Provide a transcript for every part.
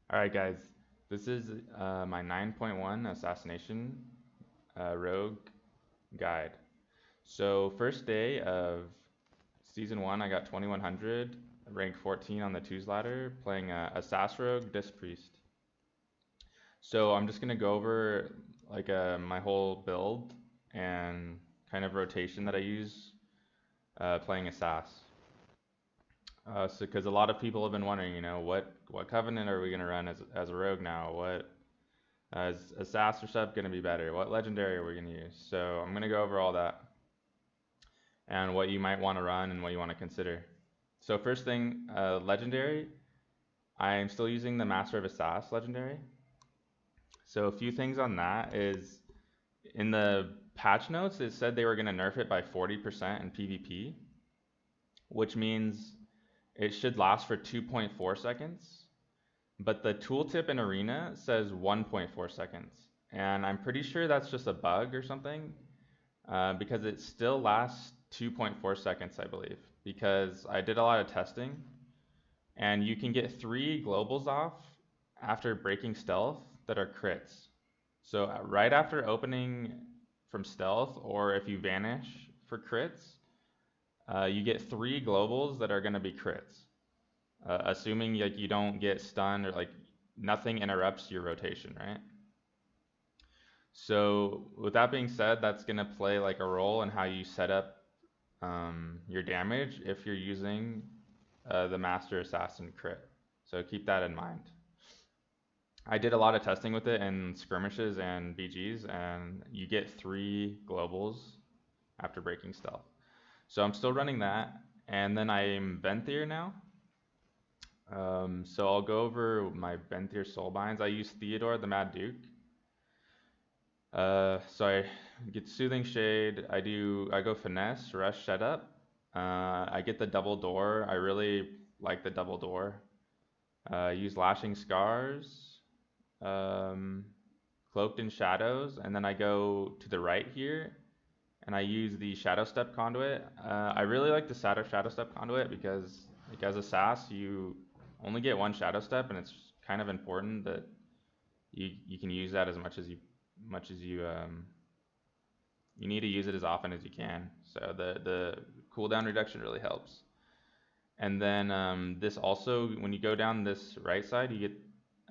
Alright guys, this is my 9.1 Assassination Rogue guide. So first day of Season 1 I got 2100, rank 14 on the twos ladder, playing Assass Rogue, Disc Priest. So I'm just going to go over like my whole build and kind of rotation that I use playing Assass. Because a lot of people have been wondering, what covenant are we going to run as a rogue now? What is Assassin or Sub going to be better? What legendary are we going to use? So I'm going to go over all that and what you might want to run and what you want to consider. So first thing, legendary. I'm still using the Master of Assass legendary. So a few things on that is in the patch notes it said they were going to nerf it by 40% in PvP, which means it should last for 2.4 seconds. But the tooltip in Arena says 1.4 seconds. And I'm pretty sure that's just a bug or something, because it still lasts 2.4 seconds, I believe. Because I did a lot of testing, and you can get 3 globals off after breaking stealth that are crits. So right after opening from stealth, or if you vanish for crits, you get 3 globals that are going to be crits. Assuming like you don't get stunned or like nothing interrupts your rotation, right? So with that being said, that's gonna play like a role in how you set up your damage if you're using the Master Assassin crit. So keep that in mind. I did a lot of testing with it in skirmishes and BGs, and you get 3 globals after breaking stealth. So I'm still running that, and then I'm Venthyr now. So I'll go over my Venthyr Soulbinds. I use Theodore, the Mad Duke. So I get Soothing Shade. I go Finesse, Rush, Setup. I get the double door. I really like the double door. I use Lashing Scars, Cloaked in Shadows, and then I go to the right here, and I use the Shadow Step Conduit. I really like the Shadow Step Conduit because, like, as a Sass, you only get 1 Shadow Step, and it's kind of important that you can use that as much as you you need to use it as often as you can. So the cooldown reduction really helps. And then this also, when you go down this right side, you get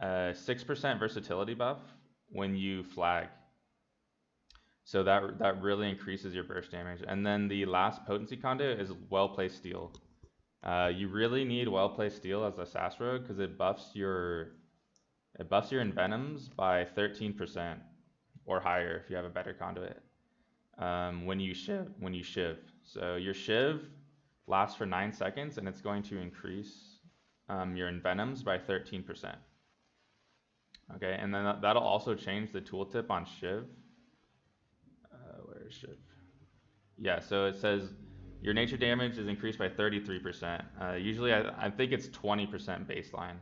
a 6% versatility buff when you flag. So that really increases your burst damage. And then the last potency conduit is well-placed steel. You really need well-placed steel as a Sass Rogue because it buffs your envenoms by 13% or higher if you have a better conduit. When you shiv. So your shiv lasts for 9 seconds and it's going to increase your envenoms by 13%. Okay, and then that'll also change the tooltip on shiv. Where is shiv? Yeah, so it says your nature damage is increased by 33%. Usually I think it's 20% baseline,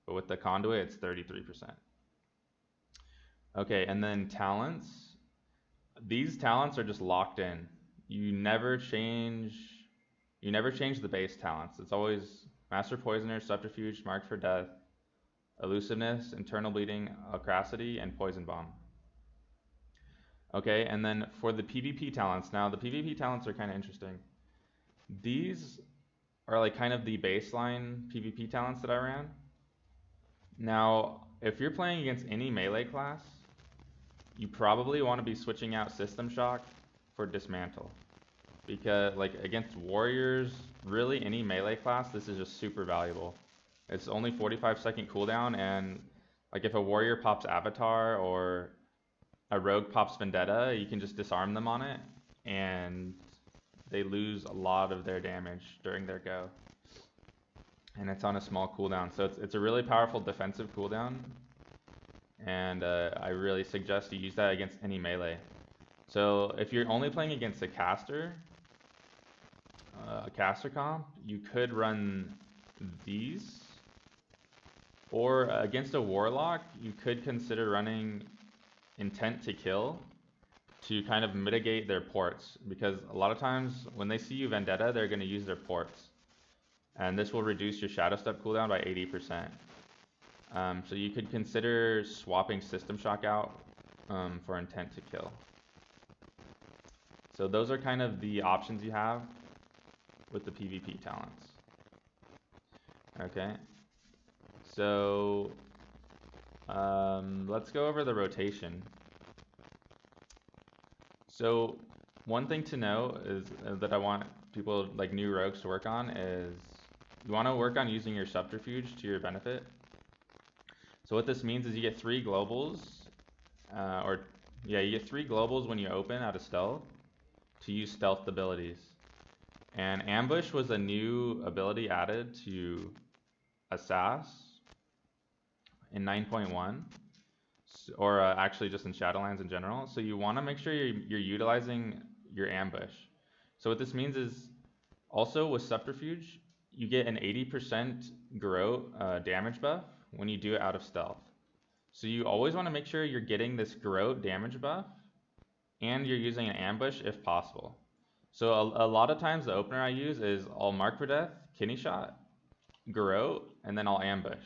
but with the conduit it's 33%. Okay, and then talents. These talents are just locked in. You never change the base talents. It's always Master Poisoner, Subterfuge, Marked for Death, Elusiveness, Internal Bleeding, Acrosity, and Poison Bomb. Okay, and then for the PvP talents, now the PvP talents are kind of interesting. These are like kind of the baseline PvP talents that I ran. Now, if you're playing against any melee class, you probably want to be switching out System Shock for Dismantle. Because like against warriors, really any melee class, this is just super valuable. It's only 45-second cooldown, and like if a warrior pops Avatar or a rogue pops Vendetta, you can just disarm them on it, and they lose a lot of their damage during their go. And it's on a small cooldown, so it's a really powerful defensive cooldown, and I really suggest you use that against any melee. So if you're only playing against a caster comp, you could run these, or against a warlock, you could consider running Intent to Kill to kind of mitigate their ports, because a lot of times when they see you Vendetta, they're going to use their ports, and this will reduce your Shadow Step cooldown by 80%. So you could consider swapping System Shock out for Intent to Kill. So those are kind of the options you have with the PvP talents. Okay, so let's go over the rotation. So one thing to know is that I want people like new rogues to work on is you want to work on using your subterfuge to your benefit. So what this means is you get 3 globals, you get 3 globals when you open out of stealth to use stealth abilities. And ambush was a new ability added to Assass in 9.1, or actually just in Shadowlands in general. So you want to make sure you're utilizing your ambush. So what this means is also with subterfuge, you get an 80% Garrote damage buff when you do it out of stealth. So you always want to make sure you're getting this Garrote damage buff and you're using an ambush if possible. So a lot of times the opener I use is I'll mark for death, kidney shot, Garrote, and then I'll ambush.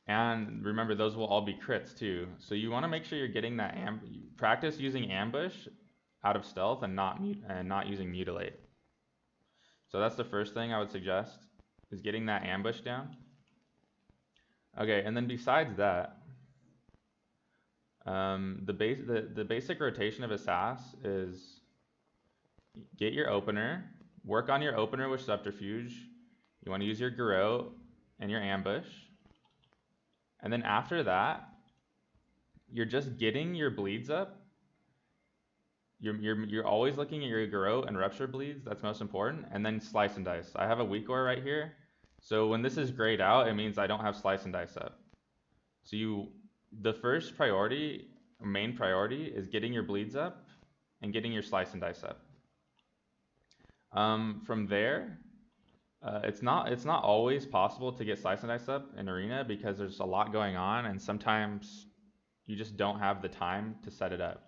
And remember, those will all be crits too. So you want to make sure you're getting that practice using ambush out of stealth and not using mutilate. So that's the first thing I would suggest, is getting that ambush down. Okay, and then besides that, the basic rotation of Assass is get your opener, work on your opener with subterfuge. You want to use your Garrote and your ambush. And then after that, you're just getting your bleeds up. You're always looking at your Garrote and rupture bleeds, that's most important, and then slice and dice. I have a weak ore right here. So when this is grayed out, it means I don't have slice and dice up. So the first priority, main priority, is getting your bleeds up and getting your slice and dice up. From there, it's not always possible to get slice and dice up in arena because there's a lot going on and sometimes you just don't have the time to set it up.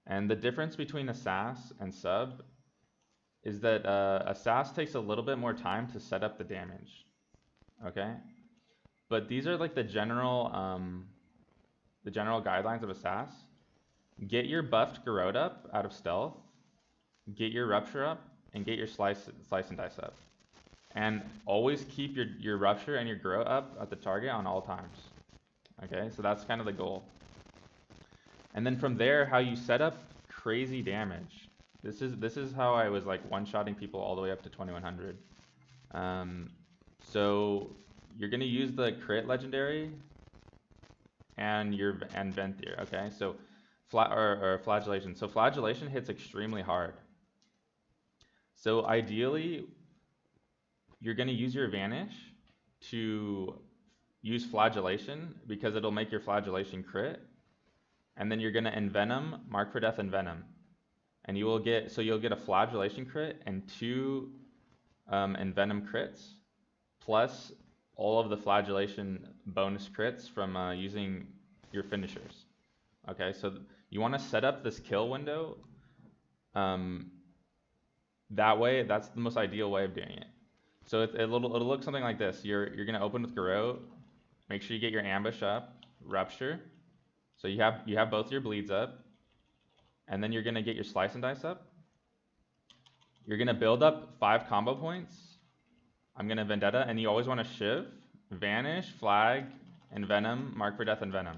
And the difference between Assass and sub is that Assass takes a little bit more time to set up the damage. Okay, but these are like the general guidelines of Assass. Get your buffed Garrote up out of stealth, get your rupture up, and get your slice and dice up. And always keep your rupture and your Garrote up at the target on all times. Okay, so that's kind of the goal. And then from there, how you set up crazy damage. This is how I was like one-shotting people all the way up to 2100. So you're gonna use the crit legendary and Venthyr. Okay, so flagellation. So flagellation hits extremely hard. So ideally, you're gonna use your vanish to use flagellation because it'll make your flagellation crit. And then you're gonna envenom, mark for death, envenom, and you'll get a flagellation crit and 2 envenom crits, plus all of the flagellation bonus crits from using your finishers. Okay, so you want to set up this kill window. That way, that's the most ideal way of doing it. So it'll look something like this. You're gonna open with Garrote, make sure you get your ambush up, rupture. So you have both your bleeds up, and then you're gonna get your slice and dice up. You're gonna build up 5 combo points. I'm gonna vendetta, and you always want to shiv, vanish, flag, envenom, mark for death, envenom.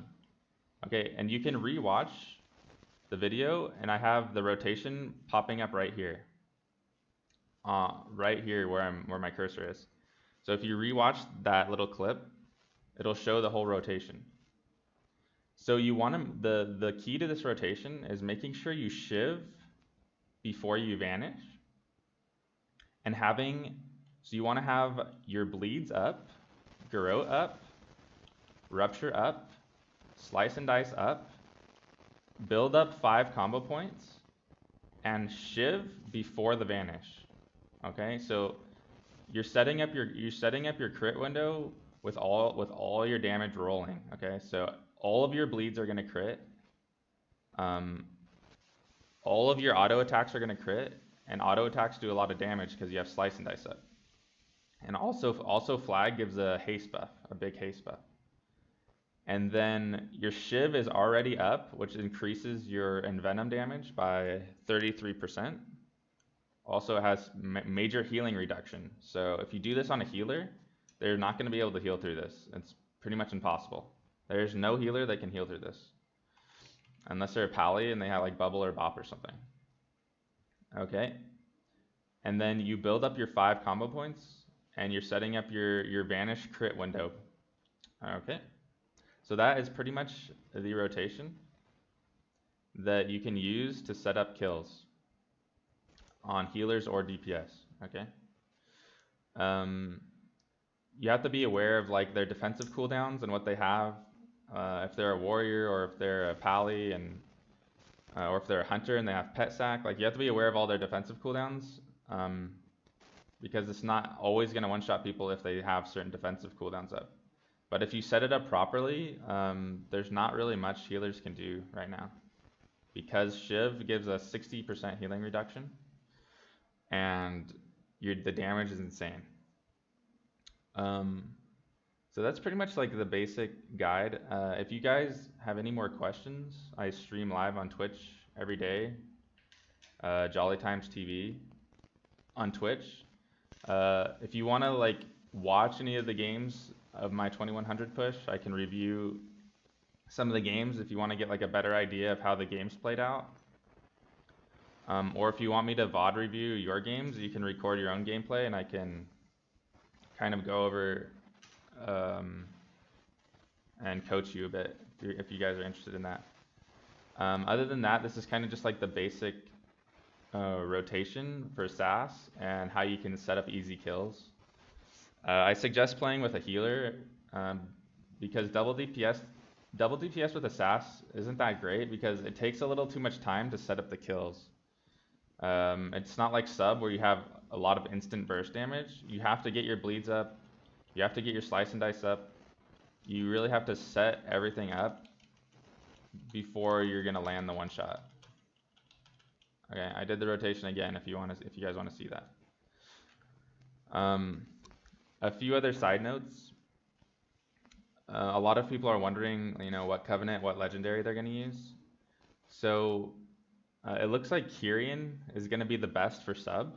Okay, and you can rewatch the video, and I have the rotation popping up right here. Right here where my cursor is. So if you rewatch that little clip, it'll show the whole rotation. So you want the key to this rotation is making sure you shiv before you vanish, and so you want to have your bleeds up, Garrote up, rupture up, slice and dice up, build up 5 combo points, and shiv before the vanish. Okay, so you're setting up your crit window with all your damage rolling. Okay, so all of your bleeds are gonna crit. All of your auto attacks are gonna crit, and auto attacks do a lot of damage because you have slice and dice up. And also flag gives a haste buff, a big haste buff. And then your Shiv is already up, which increases your envenom damage by 33%. Also, it has major healing reduction. So if you do this on a healer, they're not going to be able to heal through this. It's pretty much impossible. There's no healer that can heal through this. Unless they're a pally and they have like bubble or bop or something. Okay. And then you build up your 5 combo points and you're setting up your vanish crit window. Okay. So that is pretty much the rotation that you can use to set up kills on healers or DPS. Okay. You have to be aware of like their defensive cooldowns and what they have. If they're a warrior or if they're a pally and or if they're a hunter and they have pet sack, like you have to be aware of all their defensive cooldowns because it's not always going to one-shot people if they have certain defensive cooldowns up. But if you set it up properly, there's not really much healers can do right now because Shiv gives a 60% healing reduction and the damage is insane. So that's pretty much like the basic guide. If you guys have any more questions, I stream live on Twitch every day, Jolly Times TV on Twitch. If you want to like watch any of the games of my 2100 push, I can review some of the games if you want to get like a better idea of how the games played out. Or if you want me to VOD review your games, you can record your own gameplay and I can kind of go over and coach you a bit if you guys are interested in that. Other than that, this is kind of just like the basic rotation for SAS and how you can set up easy kills. I suggest playing with a healer because double DPS with a SAS isn't that great because it takes a little too much time to set up the kills. It's not like sub where you have a lot of instant burst damage. You have to get your bleeds up. You have to get your slice and dice up. You really have to set everything up before you're gonna land the one shot. Okay, I did the rotation again if you guys want to see that. A few other side notes. A lot of people are wondering, what covenant, what legendary they're gonna use. So it looks like Kyrian is gonna be the best for sub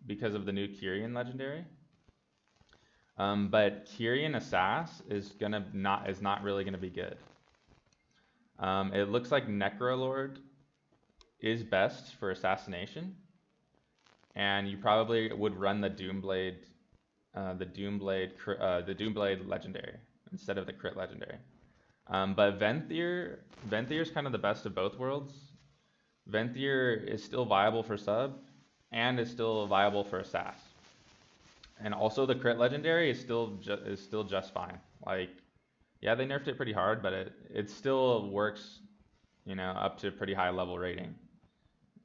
because of the new Kyrian legendary. But Kyrian Assas is not really gonna be good. It looks like Necrolord is best for Assassination, and you probably would run the Doomblade legendary instead of the crit legendary. But Venthyr is kind of the best of both worlds. Venthyr is still viable for sub, and is still viable for Assas. And also the crit legendary is still just fine. Like, yeah, they nerfed it pretty hard, but it still works, up to a pretty high level rating.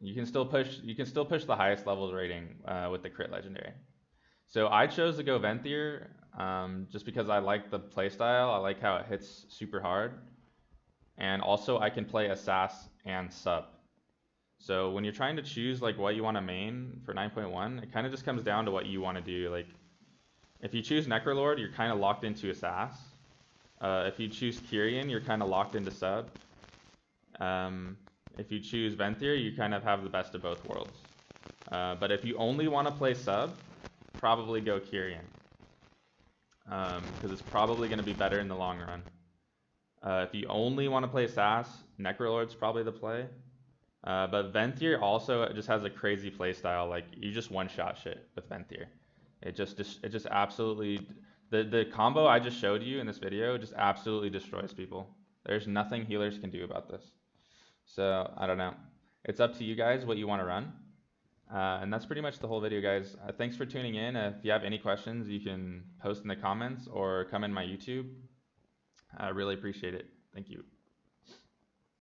You can still push the highest levels rating with the crit legendary. So I chose to go Venthyr just because I like the playstyle. I like how it hits super hard, and also I can play Assas and sub. So when you're trying to choose like what you want to main for 9.1, it kind of just comes down to what you want to do. Like, if you choose Necrolord, you're kind of locked into Assas. If you choose Kyrian, you're kind of locked into sub. If you choose Venthyr, you kind of have the best of both worlds. But if you only want to play sub, probably go Kyrian. Because it's probably going to be better in the long run. If you only want to play Assas, Necrolord's probably the play. But Venthyr also just has a crazy playstyle. Like, you just one-shot shit with Venthyr. It just absolutely, the combo I just showed you in this video just absolutely destroys people. There's nothing healers can do about this. So I don't know. It's up to you guys what you want to run. And that's pretty much the whole video, guys. Thanks for tuning in. If you have any questions, you can post in the comments or come in my YouTube. I really appreciate it. Thank you.